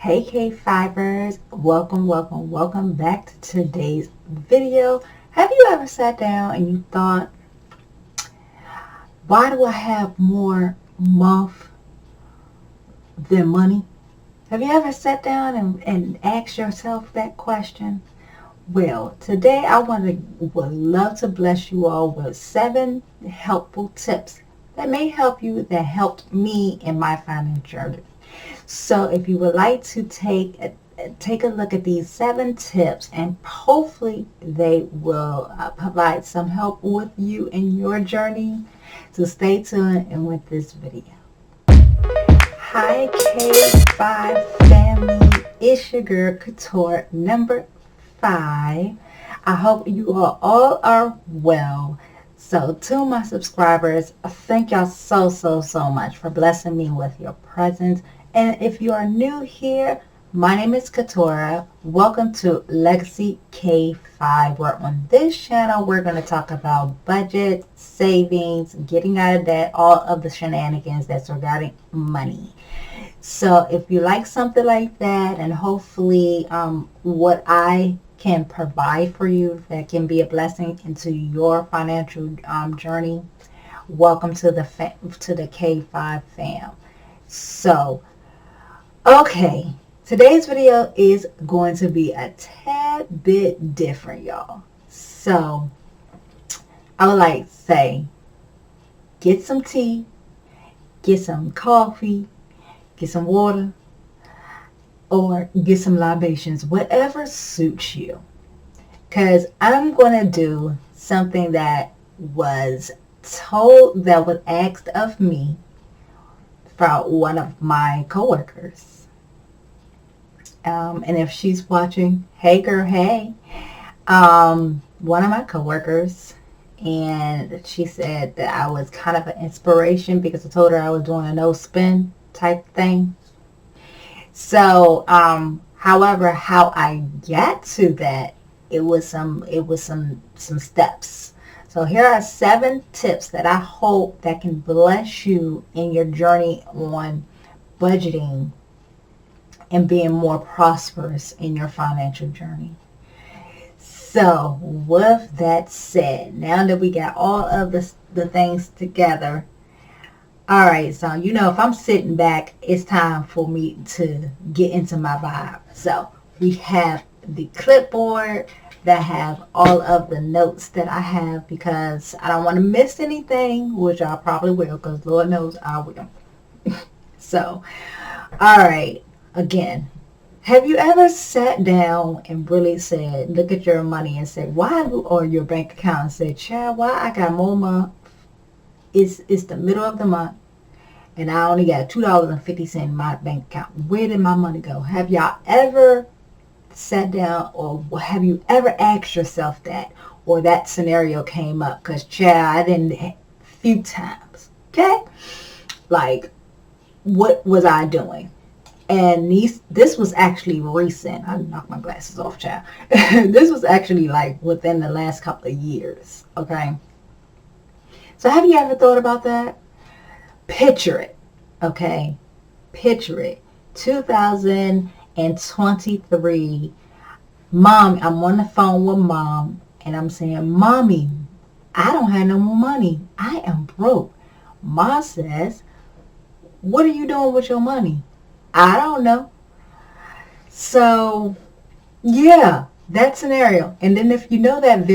Hey K5ers, welcome back to today's video. Have you ever sat down and you thought, why do I have more month than money? Have you ever sat down and asked yourself that question? Well, today would love to bless you all with 7 helpful tips that may help you, that helped me in my financial journey. So if you would like to take a look at these 7 tips, and hopefully they will provide some help with you in your journey, so stay tuned and with this video. Hi K5 family, it's your girl Keturah, number 5. I hope you all are well. So to my subscribers, thank y'all so much for blessing me with your presence. And if you are new here, my name is Keturah. Welcome to Legacy K5, where on this channel we're going to talk about budget, savings, getting out of debt, all of the shenanigans that's regarding money. So if you like something like that, and hopefully what I can provide for you that can be a blessing into your financial journey, welcome to the K5 fam. So okay, today's video is going to be a tad bit different, y'all. So I would like to say, get some tea, get some coffee, get some water, or get some libations, whatever suits you. Because I'm going to do something that was asked of me from one of my coworkers. And if she's watching, hey girl, hey. One of my coworkers, and she said that I was kind of an inspiration because I told her I was doing a no spin type thing. So, however, how I got to that, it was some steps. So here are 7 tips that I hope that can bless you in your journey on budgeting and being more prosperous in your financial journey. So with that said, now that we got all of the things together, all right, so if I'm sitting back, it's time for me to get into my vibe. So we have the clipboard that have all of the notes that I have, because I don't want to miss anything, which I probably will, because Lord knows I will. So, all right, again, have you ever sat down and really said, look at your money and said, or your bank account and said, child, why I got more money? It's the middle of the month, and I only got $2.50 in my bank account. Where did my money go? Have y'all ever sat down, or have you ever asked yourself that, or that scenario came up? Because child, I didn't a few times. Okay, like, what was I doing? And this was actually recent. I knocked my glasses off, child. This was actually like within the last couple of years. Okay, so have you ever thought about that? Picture it. Okay, picture it. 2023. Mom, I'm on the phone with mom, and I'm saying, Mommy, I don't have no more money. I am broke. Mom says, what are you doing with your money? I don't know. So yeah, that scenario. And then if you know that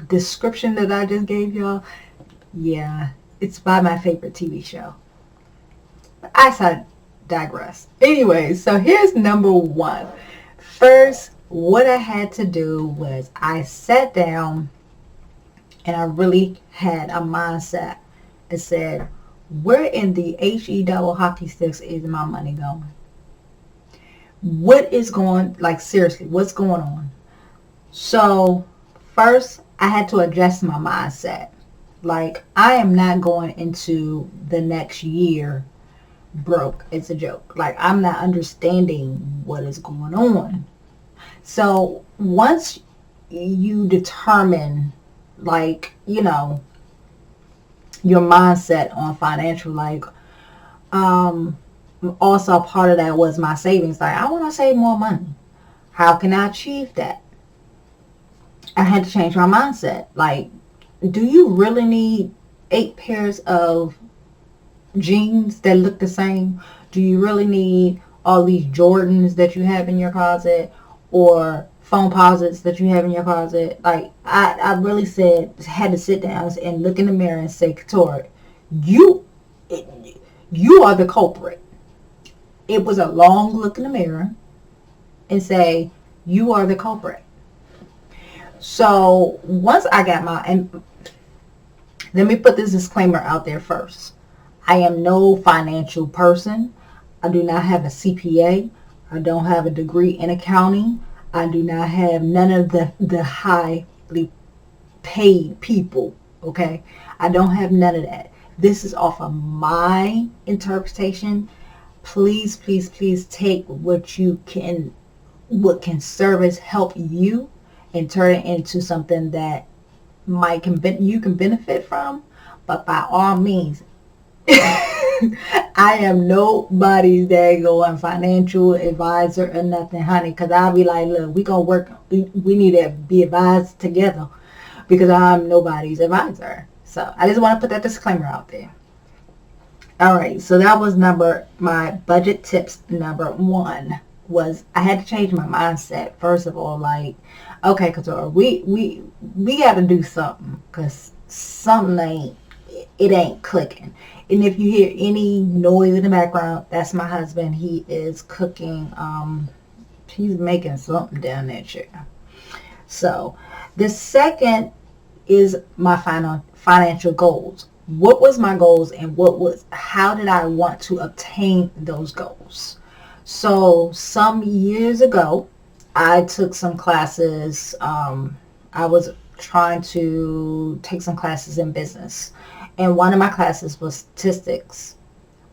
description that I just gave y'all, yeah, it's by my favorite TV show. I digress. Anyway, so here's number 1. First, what I had to do was I sat down and I really had a mindset. I said, where in the HE double hockey sticks is my money going? What is going, like, seriously, what's going on? So first, I had to adjust my mindset. Like, I am not going into the next year broke. It's a joke. Like, I'm not understanding what is going on. So once you determine, like, your mindset on financial, like, also part of that was my savings. Like, I want to save more money. How can I achieve that? I had to change my mindset. Like, do you really need 8 pairs of jeans that look the same? Do you really need all these Jordans that you have in your closet, or phone posits that you have in your closet? Like, I really had to sit down and look in the mirror and say, Keturah, you are the culprit. It was a long look in the mirror and say, you are the culprit. So once I got and let me put this disclaimer out there first. I am no financial person. I do not have a CPA. I don't have a degree in accounting. I do not have none of the highly paid people. Okay? I don't have none of that. This is off of my interpretation. Please, please, please take what can serve as help you and turn it into something that you can benefit from. But by all means, I am nobody's daggone financial advisor or nothing, honey, because I'll be like, look, we gonna work, we need to be advised together, because I'm nobody's advisor. So I just want to put that disclaimer out there. All right, so that was my budget tips. Number 1 was I had to change my mindset. First of all, like, okay, Keturah, we got to do something, because something ain't clicking. And if you hear any noise in the background, that's my husband. He is cooking. He's making something down there, chick. So the second is my financial goals. What was my goals, and how did I want to obtain those goals? So some years ago, I took some classes. I was trying to take some classes in business, and one of my classes was statistics,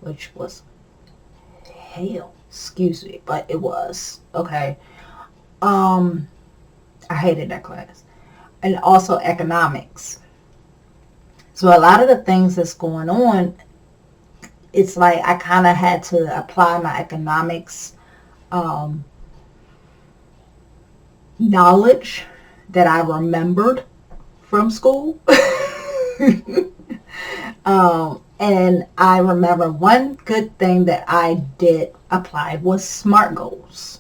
which was hell. Excuse me, but it was okay. I hated that class, and also economics. So a lot of the things that's going on, it's like I kind of had to apply my economics knowledge that I remembered from school. And I remember one good thing that I did apply was SMART goals.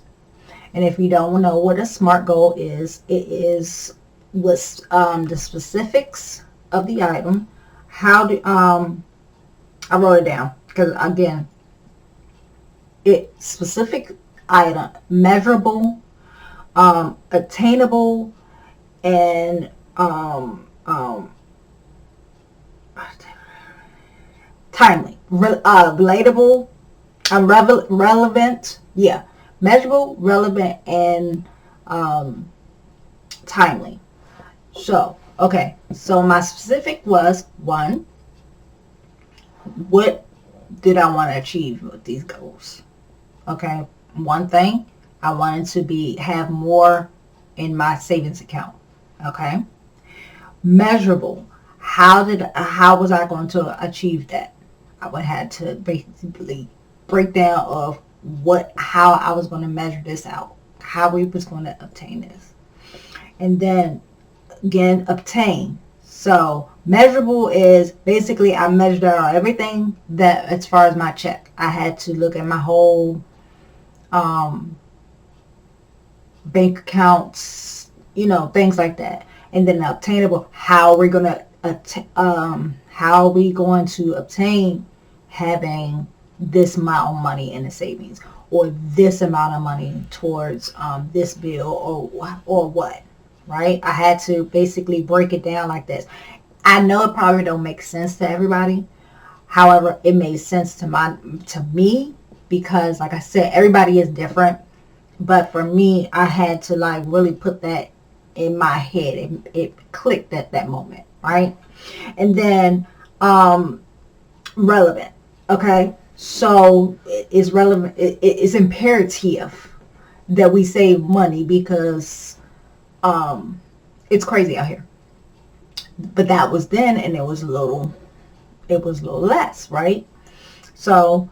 And if you don't know what a SMART goal is, the specifics of the item. I wrote it down because, again, specific item, measurable, attainable, and timely, relatable, relevant. Yeah, measurable, relevant, and timely. So, okay. So my specific was 1. What did I want to achieve with these goals? Okay. One thing, I wanted to have more in my savings account. Okay. Measurable. How was I going to achieve that? I would have to basically break down of how I was going to measure this out, how we was going to obtain this. And then again, obtain. So measurable is basically I measured out everything that, as far as my check, I had to look at my whole bank accounts, things like that. And then obtainable, how are we going to obtain having this amount of money in the savings, or this amount of money towards this bill, or what, right? I had to basically break it down like this. I know it probably don't make sense to everybody. However, it made sense to me, because, like I said, everybody is different. But for me, I had to really put that in my head. It clicked at that moment, right? And then relevant. Okay, so it's relevant. It's imperative that we save money, because it's crazy out here. But that was then, and it was a little less, right? So,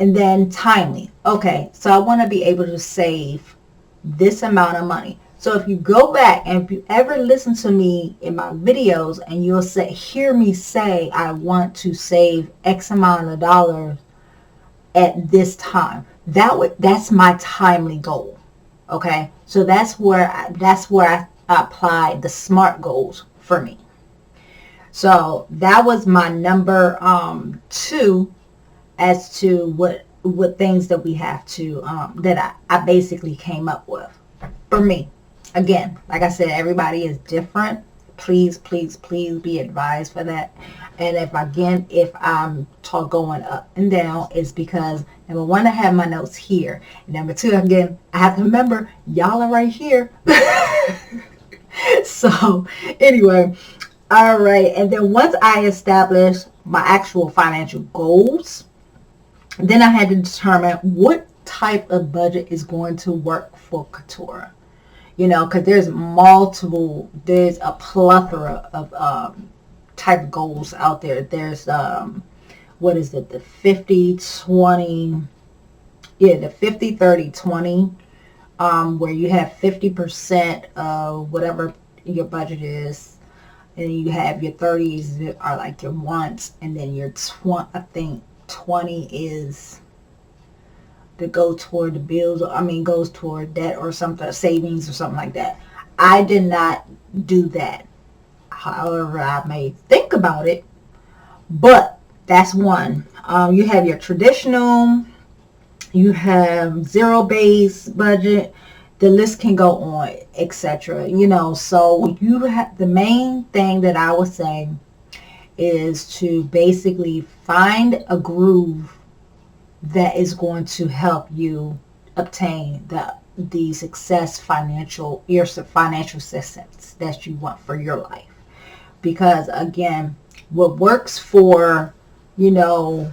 And then timely. Okay, so I want to be able to save this amount of money. So if you go back and if you ever listen to me in my videos and you'll hear me say I want to save X amount of dollars at this time, that's my timely goal. Okay, so that's where I apply the SMART goals for me. So that was my number 2 as to what things that we have to that I basically came up with for me. Again, like I said, everybody is different. Please be advised for that. And if I'm going up and down, it's because number 1, I have my notes here. And number 2, again, I have to remember y'all are right here. So anyway, all right. And then once I established my actual financial goals, then I had to determine what type of budget is going to work for Keturah. Because there's a plethora of type of goals out there. There's, what is it, the 50-20, the 50-30-20, where you have 50% of whatever your budget is, and you have your 30s that are like your wants, and then your 20 is to go toward the bills, goes toward debt or something, savings or something like that. I did not do that. However, I may think about it, but that's one. You have your traditional, you have zero-based budget, the list can go on, etc. So you have, the main thing that I would say is to basically find a groove that is going to help you obtain the your financial success that you want for your life. Because again, what works for, Boone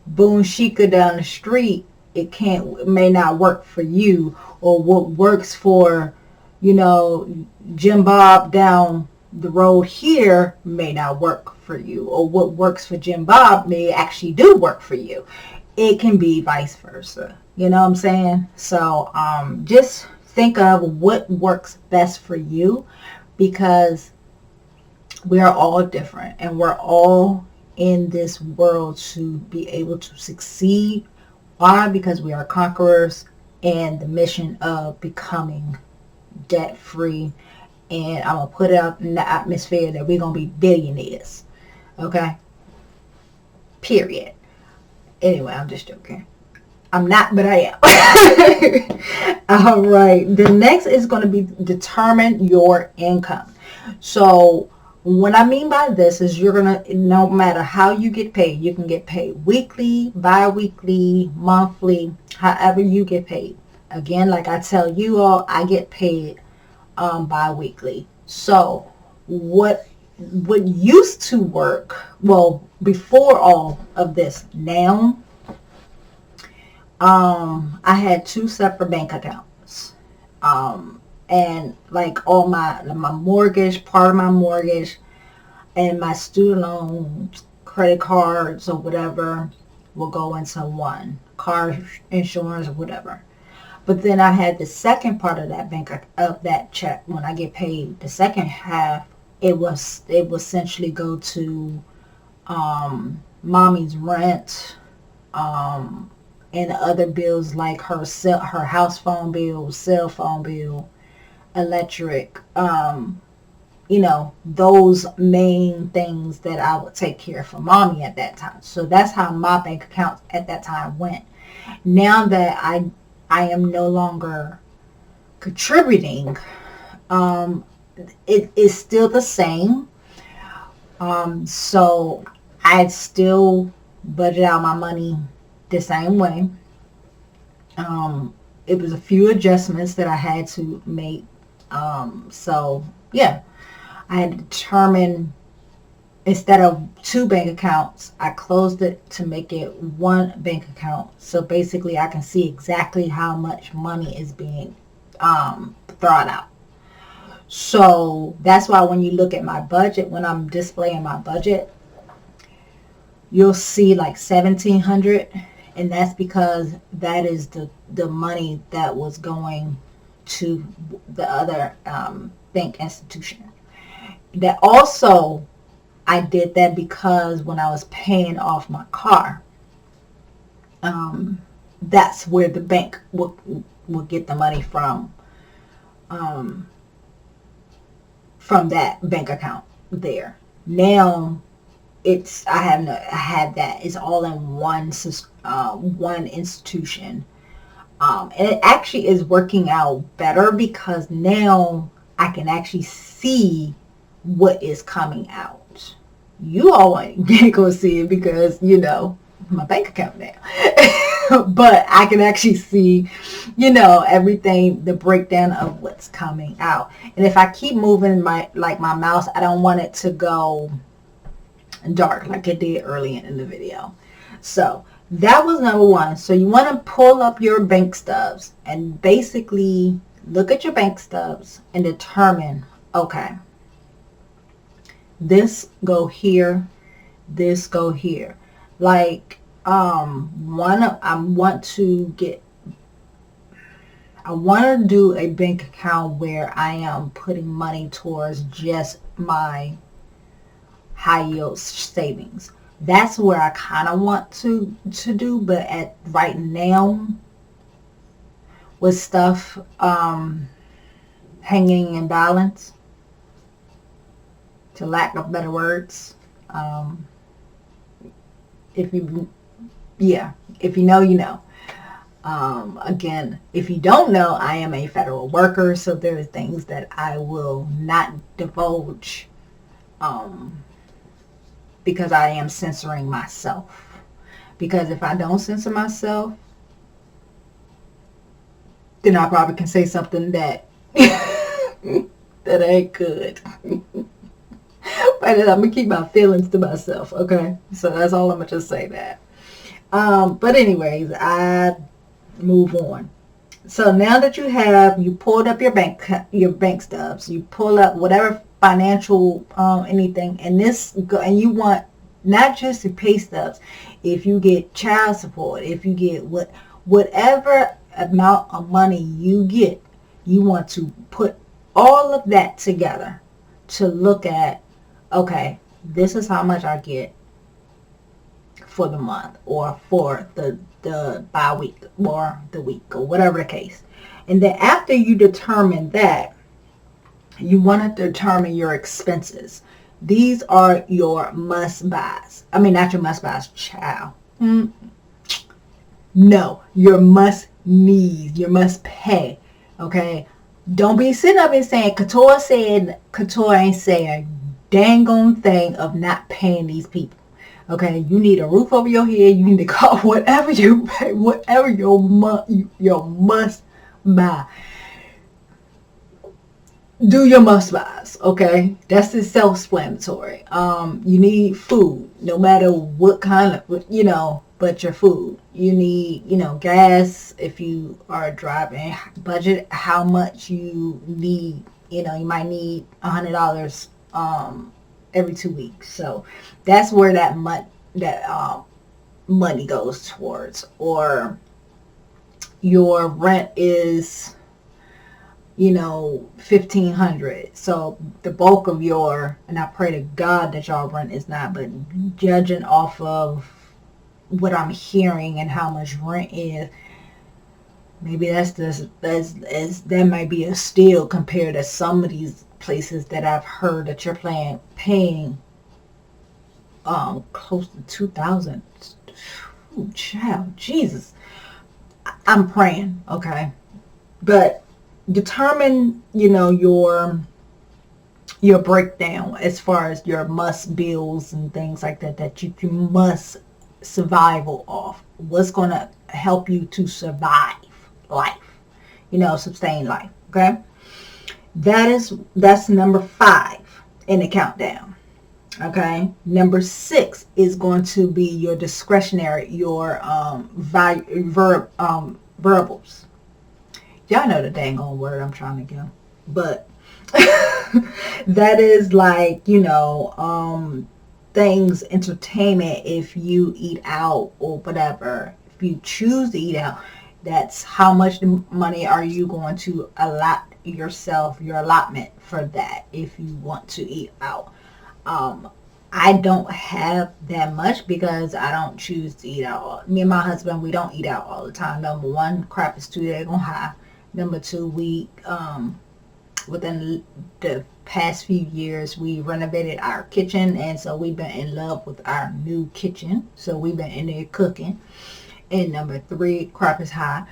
Shika down the street, it may not work for you, or what works for, Jim Bob down the road here may not work for you, or what works for Jim Bob may actually do work for you. It can be vice versa. You know what I'm saying? So just think of what works best for you, because we are all different and we're all in this world to be able to succeed. Why? Because we are conquerors, and the mission of becoming debt free. And I'm going to put it out in the atmosphere that we're going to be billionaires. Okay? Period. Anyway, I'm just joking. I'm not, but I am. All right. The next is going to be determine your income. So what I mean by this is you're going to, no matter how you get paid, you can get paid weekly, bi-weekly, monthly, however you get paid. Again, like I tell you all, I get paid bi-weekly. So what used to work, well, before all of this, now I had 2 separate bank accounts, and like all my mortgage, part of my mortgage, and my student loans, credit cards or whatever will go into one, car insurance or whatever. But then I had the second part of that check when I get paid. The second half, it will essentially go to mommy's rent, and other bills like her house phone bill, cell phone bill, electric, those main things that I would take care of for mommy at that time. So that's how my bank account at that time went. Now that I am no longer contributing, it is still the same. So I still budget out my money the same way. It was a few adjustments that I had to make. So yeah, I had to determine, instead of 2 bank accounts, I closed it to make it 1 bank account. So basically I can see exactly how much money is being thrown out. So that's why when you look at my budget, when I'm displaying my budget, you'll see like $1,700 And that's because that is the money that was going to the other bank institution. That also, I did that because when I was paying off my car, that's where the bank will get the money um, from that bank account there. Now I have that. It's all in one institution, and it actually is working out better because now I can actually see what is coming out. You all ain't gonna see it because my bank account now. But I can actually see, everything, the breakdown of what's coming out. And if I keep moving my mouse, I don't want it to go dark like it did early in the video. So that was number one. So you want to pull up your bank stubs and basically look at your bank stubs and determine, okay, this go here, this go here. Like I want to do a bank account where I am putting money towards just my high yield savings. That's where I kind of want to do, but at right now with stuff hanging in balance, to lack of better words, if you know, you know. Again, if you don't know, I am a federal worker, so there are things that I will not divulge because I am censoring myself. Because if I don't censor myself, then I probably can say something that that ain't good. But I'm gonna keep my feelings to myself, okay? So that's all I'm gonna just say that. But anyways, I move on. So now that you pulled up your bank stubs, you pull up whatever financial anything, and you want not just the pay stubs. If you get child support, if you get whatever amount of money you get, you want to put all of that together to look at, okay, this is how much I get for the month or for the bi-week or the week or whatever the case. And then after you determine that, you want to determine your expenses. These are your must-buys. I mean, not your must-buys, child. No, your must-needs, your must-pay, okay? Don't be sitting up and saying, Keturah ain't saying a dang on thing of not paying these people. Okay, you need a roof over your head. You need to call whatever you pay, whatever your must buy. Do your must buys, okay? That's the self-explanatory. You need food, no matter what kind of, but your food. You need, gas if you are driving. Budget how much you need. You might need $100 every 2 weeks. So that's where that money goes towards. Or your rent is $1,500. So the bulk of and I pray to God that y'all rent is not, but judging off of what I'm hearing and how much rent is, maybe that might be a steal compared to some of these places that I've heard that you're paying close to $2,000. Oh, child, Jesus. I'm praying, okay? But determine, your breakdown as far as your must bills and things like that you must survival off. What's going to help you to survive life, sustain life, okay? That's number 5 in the countdown, okay? Number 6 is going to be your discretionary, your variables. Y'all know the dang old word I'm trying to go, but that is like, things, entertainment, if you eat out or whatever, if you choose to eat out, that's how much money are you going to allot yourself, your allotment for that if you want to eat out. I don't have that much because I don't choose to eat out. Me and my husband, we don't eat out all the time. Number one, crap is too daggone high. Number two, we within the past few years, we renovated our kitchen, and so we've been in love with our new kitchen. So we've been in there cooking. And number three, crap is high.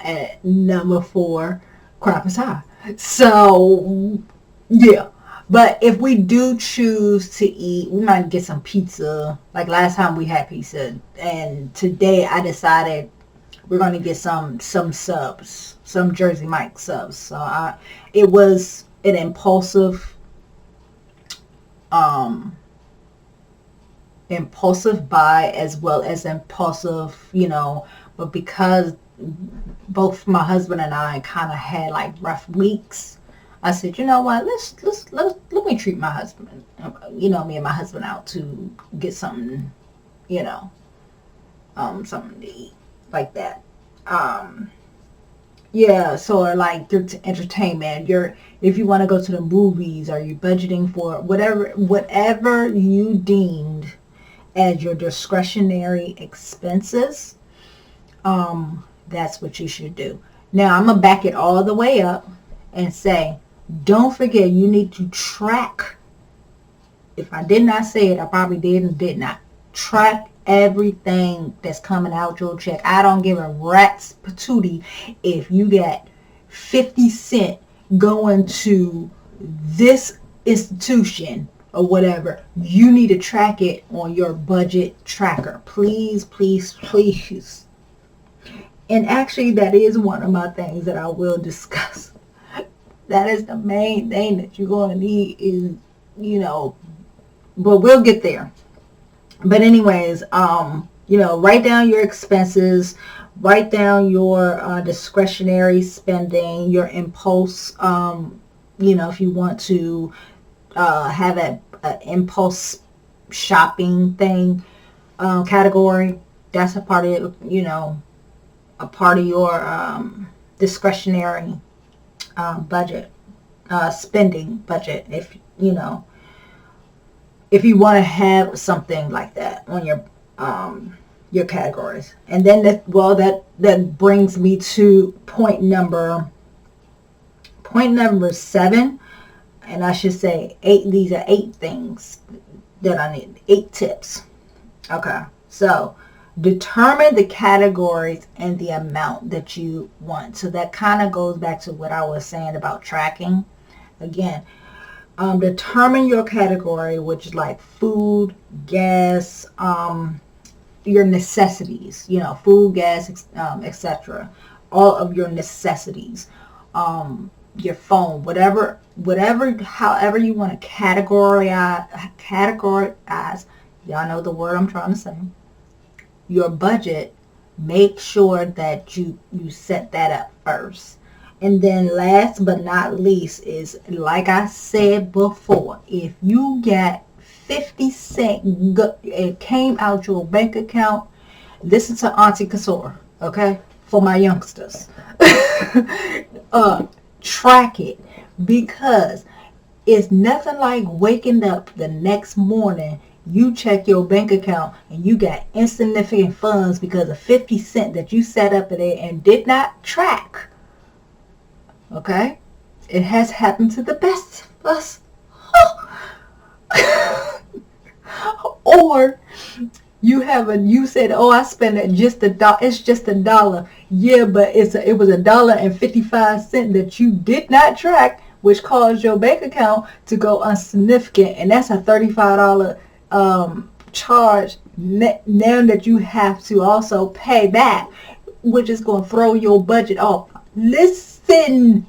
And number four, crap is high. So yeah. But if we do choose to eat, we might get some pizza. Like last time we had pizza, and today I decided we're going to get some subs, some Jersey Mike subs. So it was an impulsive buy as well as impulsive, but because both my husband and I kind of had like rough weeks, I said, you know what, let me treat my husband, me and my husband out to get something, something to eat like that. Yeah, so like through entertainment, if you want to go to the movies, are you budgeting for whatever you deemed as your discretionary expenses, that's what you should do. Now I'm gonna back it all the way up and say, don't forget, you need to track. If I did not say it, I probably did and did not. Track everything that's coming out your check. I don't give a rat's patootie if you get 50 cents going to this institution or whatever. You need to track it on your budget tracker. Please, please, please. And actually, that is one of my things that I will discuss. That is the main thing that you're going to need is, but we'll get there. But anyways, write down your expenses, write down your discretionary spending, your impulse, if you want to have an impulse shopping thing, category, that's a part of, a part of your discretionary budget, spending budget, if you want to have something like that on your categories. And then that brings me to point number 7, and I should say 8. These are 8 things that I need, 8 tips. Okay, so determine the categories and the amount that you want. So that kind of goes back to what I was saying about tracking. Again, determine your category, which is like food, gas, your necessities, food, gas, etc. All of your necessities, your phone, whatever, however you want to categorize. Y'all know the word I'm trying to say. Your budget, make sure that you set that up first. And then last but not least is, like I said before, if you get 50 cents, it came out your bank account, listen to Auntie Keturah, okay? For my youngsters. Track it, because it's nothing like waking up the next morning, you check your bank account and you got insignificant funds because of 50 cents that you set up there and did not track. Okay? It has happened to the best of us. Or you said, oh, I spent it just $1. It's just $1. Yeah, but it was $1.55 that you did not track, which caused your bank account to go insignificant, and that's a $35 charge now that you have to also pay back, which is going to throw your budget off. Listen,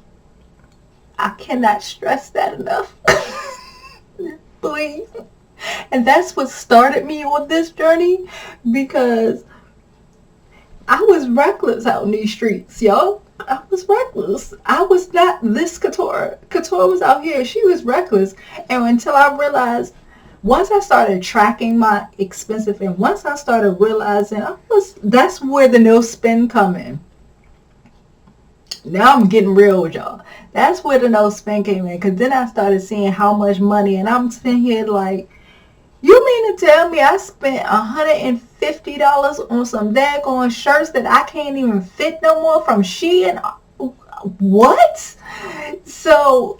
I cannot stress that enough. Please. And that's what started me on this journey, because I was reckless out in these streets, y'all. I was reckless. I was not this Keturah. Keturah was out here. She was reckless. And until I realized once I started tracking my expenses, and once I started realizing that's where the no spend come in. Now I'm getting real with y'all. That's where the no spend came in, because then I started seeing how much money, and I'm sitting here like, you mean to tell me I spent $150 on some daggone shirts that I can't even fit no more from Shein? What? So,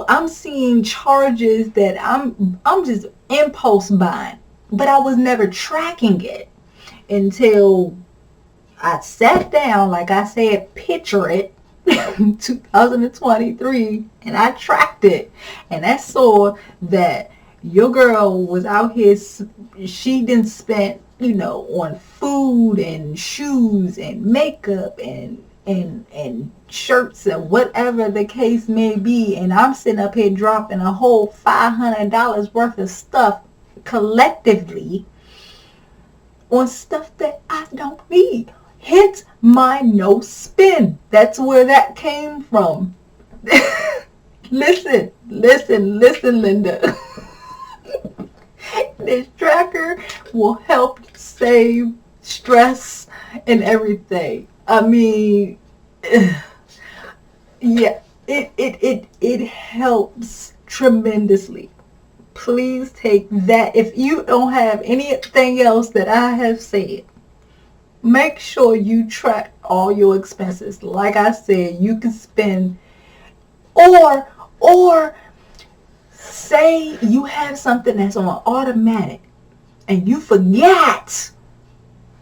I'm seeing charges that I'm just impulse buying, but I was never tracking it until I sat down, like I said, picture it, 2023, and I tracked it, and I saw that your girl was out here, she didn't spend, on food and shoes and makeup and shirts and whatever the case may be, and I'm sitting up here dropping a whole $500 worth of stuff collectively on stuff that I don't need. Hence my no spend. That's where that came from. Listen, Linda. This tracker will help save stress and everything. I mean, yeah, it helps tremendously. Please take that. If you don't have anything else that I have said, make sure you track all your expenses. Like I said, you can spend, or say you have something that's on automatic and you forget.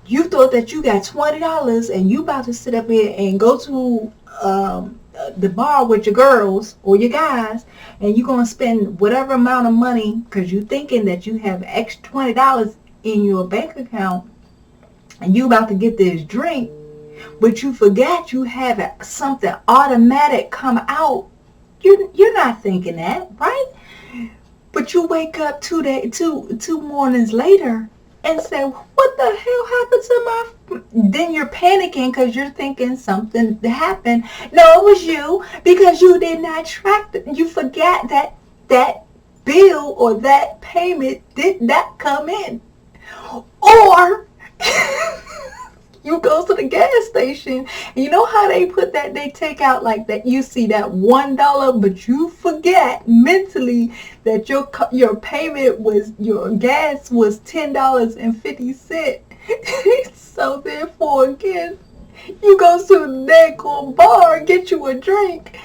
You thought that you got $20 and you about to sit up here and go to the bar with your girls or your guys, and you're going to spend whatever amount of money because you're thinking that you have extra $20 in your bank account, and you about to get this drink, but you forgot you have something automatic come out. You're not thinking that, right? But you wake up two mornings later and say, what the hell happened to my... Then you're panicking because you're thinking something happened. No, it was you, because you did not track it. You forgot that bill or that payment did not come in. Or you go to the gas station, and you know how they put that, they take out like that, you see that $1, but you forget mentally that your payment was, your gas was $10.50. So therefore, again, you go to the daggone bar and get you a drink.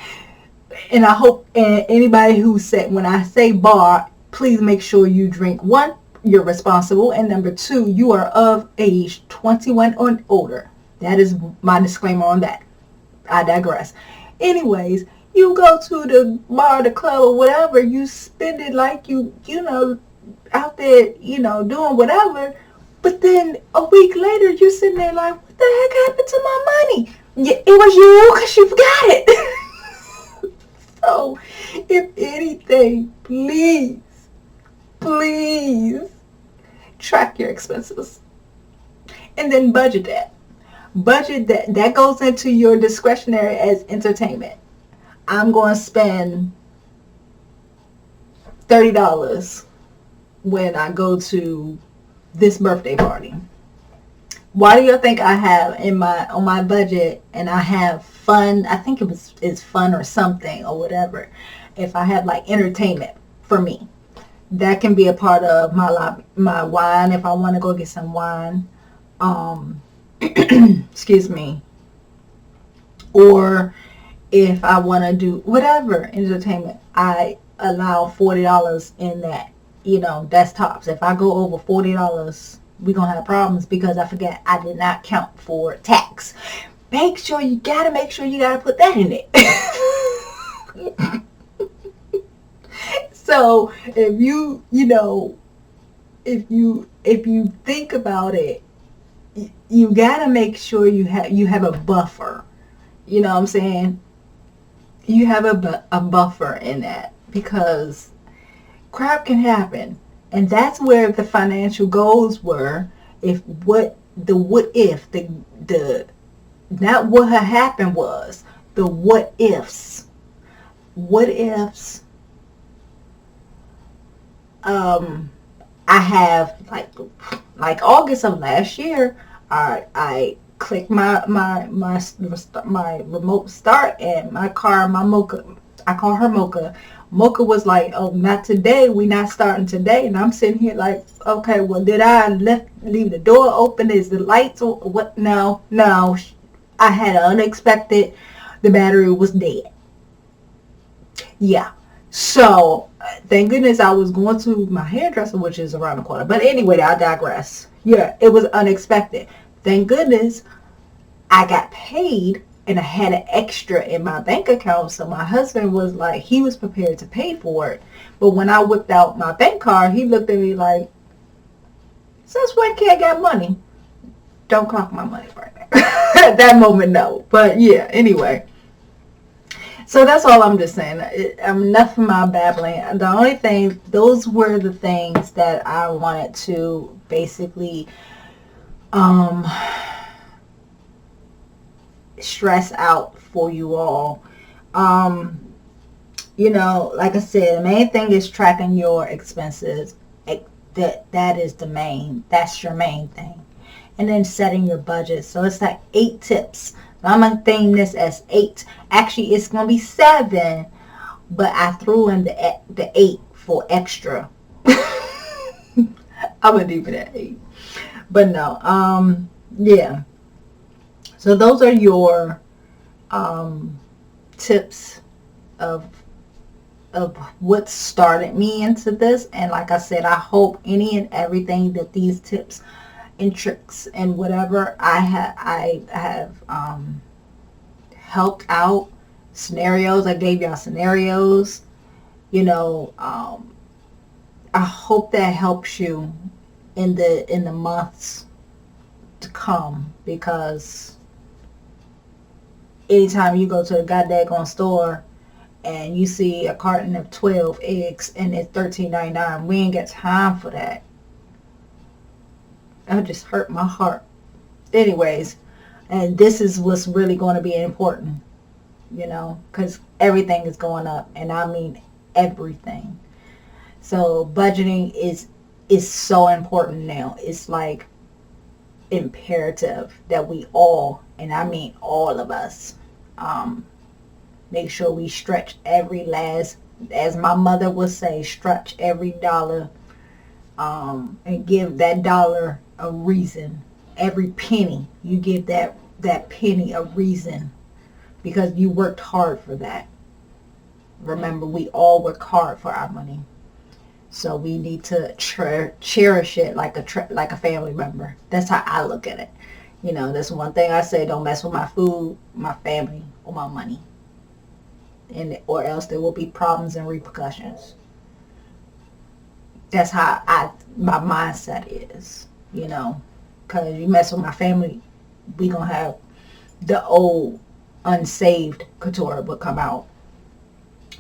And I hope anybody who said, when I say bar, please make sure you drink. One, you're responsible, and number two, you are of age 21 or older. That is my disclaimer on that. I digress. Anyways, you go to the bar, the club, or whatever, you spend it like you out there, doing whatever, but then a week later, you're sitting there like, what the heck happened to my money? Yeah, it was you, because you forgot it. So, if anything, please track your expenses, and then budget that. That goes into your discretionary as entertainment. I'm going to spend $30 when I go to this birthday party. Why do you think I have on my budget, and I have fun? I think it's fun or something or whatever. If I have like entertainment for me, that can be a part of my wine. If I want to go get some wine, excuse me, or if I want to do whatever entertainment, I allow $40 in that. That's tops. If I go over $40, we're gonna have problems because I forget I did not count for tax. Make sure you gotta put that in it. So if you think about it, you gotta make sure you have a buffer. You know what I'm saying? You have a buffer in that, because crap can happen, and that's where the financial goals were. Not what had happened was the what ifs. What ifs I have like August of last year, I clicked my remote start, and my car, my Mocha, I call her Mocha. Mocha was like, "Oh, not today. We not starting today." And I'm sitting here like, "Okay, well, did I leave the door open? Is the lights on? What? No, no. I had an unexpected. The battery was dead. Yeah." So, thank goodness I was going to my hairdresser, which is around the corner. But anyway, I digress. Yeah, it was unexpected. Thank goodness I got paid and I had an extra in my bank account. So my husband was like, he was prepared to pay for it. But when I whipped out my bank card, he looked at me like, "Since when kid got money? Don't clock my money right now." At that moment, no. But yeah, anyway. So that's all I'm just saying. Enough of my babbling. The only thing, those were the things that I wanted to basically um, stress out for you all. Like I said, the main thing is tracking your expenses. That's your main thing. And then setting your budget. So it's like 8 tips. I'm going to theme this as 8. Actually, it's going to be 7, but I threw in the 8 for extra. I'm going to leave it at 8. But no, yeah. So those are your tips of what started me into this. And like I said, I hope any and everything that these tips and tricks and whatever I have helped out. Scenarios, I gave y'all scenarios. I hope that helps you in the months to come, because anytime you go to the goddamn store and you see a carton of 12 eggs and it's $13.99, we ain't got time for that. That just hurt my heart. Anyways, and this is what's really going to be important, because everything is going up, and I mean everything. So budgeting is so important now. It's like imperative that we all, and I mean all of us, make sure we stretch every last, as my mother would say, stretch every dollar, and give that dollar a reason. Every penny, you give that penny a reason, because you worked hard for that. Remember, we all work hard for our money, so we need to cherish it like a family member. That's how I look at it. That's one thing I say: don't mess with my food, my family, or my money, or else there will be problems and repercussions. That's how my mindset is. Because you mess with my family, we gonna have the old unsaved Keturah will come out.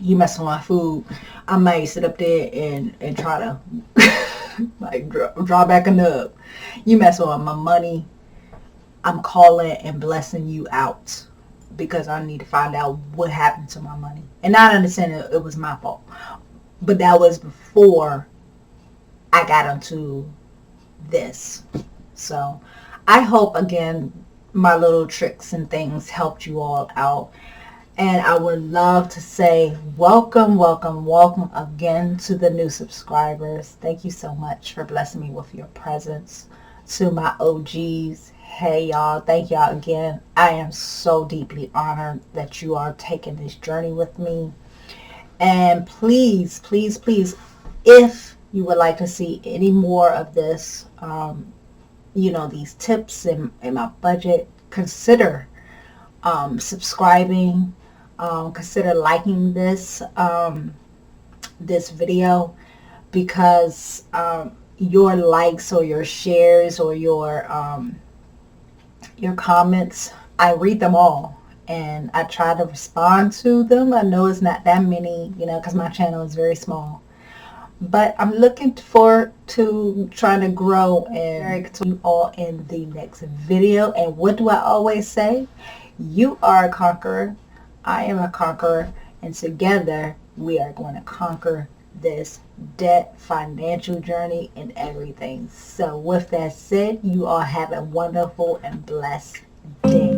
You mess with my food, I might sit up there and try to like draw back a nub. You mess with my money, I'm calling and blessing you out, because I need to find out what happened to my money. And I understand it was my fault, but that was before I got into this. So I hope, again, my little tricks and things helped you all out. And I would love to say welcome, welcome, welcome again to the new subscribers. Thank you so much for blessing me with your presence. To my OGs, hey y'all, thank y'all again. I am so deeply honored that you are taking this journey with me. And please, please, please, if you would like to see any more of this, these tips in my budget, consider subscribing, consider liking this video, because your likes or your shares or your comments, I read them all and I try to respond to them. I know it's not that many, because my channel is very small. But I'm looking forward to trying to grow and to you all in the next video. And what do I always say? You are a conqueror. I am a conqueror. And together we are going to conquer this debt, financial journey, and everything. So with that said, you all have a wonderful and blessed day.